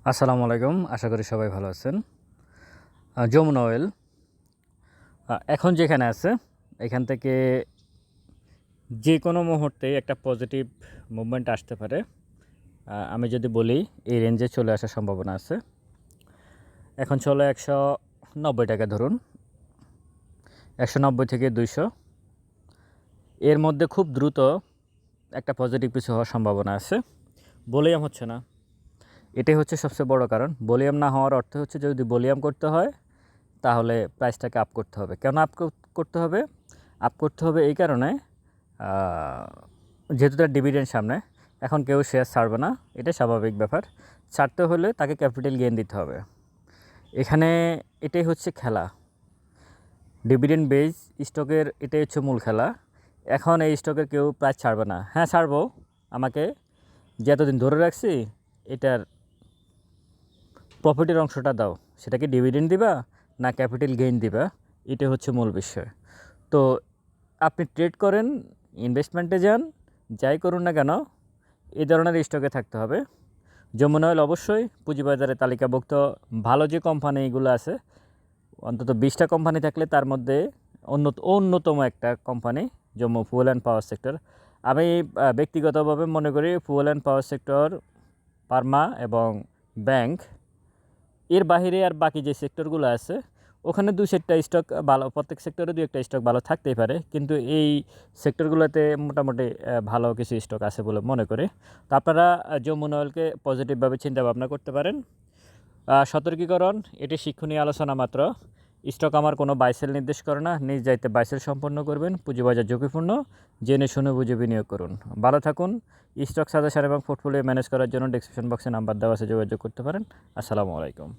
আসসালামু আলাইকুম। আশা করি সবাই ভালো আছেন। যমুনা অয়েল এখন যেখানে আছে এখান থেকে যে কোনো মুহূর্তেই একটা পজিটিভ মুভমেন্ট আসতে পারে। আমি যদি বলি এই রেঞ্জে চলে আসার সম্ভাবনা আছে। এখন চলে 190 টাকা ধরুন, 190 থেকে 200 এর মধ্যে খুব দ্রুত একটা পজিটিভ কিছু হওয়ার সম্ভাবনা আছে। ভলিউম হচ্ছে না, এটাই হচ্ছে সবচেয়ে বড় কারণ। ভলিউম না হওয়ার অর্থ হচ্ছে যদি ভলিউম করতে হয় তাহলে প্রাইসটাকে আপ করতে হবে। কেন আপ করতে হবে? আপ করতে হবে এই কারণে, যেহেতু তার ডিভিডেন্ড সামনে, এখন কেউ শেয়ার ছাড়বে না, এটা স্বাভাবিক ব্যাপার। ছাড়তে হলে তাকে ক্যাপিটাল গেইন দিতে হবে। এখানে এটাই হচ্ছে খেলা, ডিভিডেন্ড বেস স্টকের এটাই হচ্ছে মূল খেলা। এখন এই স্টকের কেউ প্রাইস ছাড়বে না। হ্যাঁ ছাড়বো, আমাকে যে এতদিন ধরে রাখছি এটার প্রফিটের অংশটা দাও। সেটাকে ডিভিডেন্ড দিবা না ক্যাপিটাল গেইন দিবা, এটা হচ্ছে মূল বিষয়। তো আপনি ট্রেড করেন, ইনভেস্টমেন্টে যান, যাই করুন না কেন এই ধরনের স্টকে থাকতে হবে। যমুনা অয়েল অবশ্যই পুঁজিবাজারে তালিকাভুক্ত ভালো যে কোম্পানিগুলো আছে, অন্তত 20টা কোম্পানি থাকলে তার মধ্যে অন্যতম একটা company Jammu fuel and power sector. আমি ব্যক্তিগতভাবে মনে করি fuel and power sector, Pharma এবং ব্যাংক, এর বাহিরে আর বাকি যে সেক্টরগুলো আছে ওখানে 2-4টা স্টক ভালো, প্রত্যেক সেক্টরে 2-1টা স্টক ভালো থাকতেই পারে, কিন্তু এই সেক্টরগুলোতে মোটামুটি ভালো কিছু স্টক আছে বলে মনে করি। তো আপনারা যমুনা অয়েলকে পজিটিভভাবে চিন্তা ভাবনা করতে পারেন। সতর্কীকরণ, এটি শিক্ষণীয় আলোচনা মাত্র। স্টক আমার কোনো বাইসেল নির্দেশ করে না, নিজ দায়িত্বে বাইসেল সম্পন্ন করবেন। পুঁজিবাজার ঝুঁকিপূর্ণ, জেনে শুনে বুঝে বিনিয়োগ করুন। ভালো থাকুন। স্টক সাজেশন এবং পোর্টফোলিও ম্যানেজ করার জন্য ডেসক্রিপশন বক্সে নাম্বার দেওয়া আছে, যোগাযোগ করতে পারেন। আসসালামু আলাইকুম।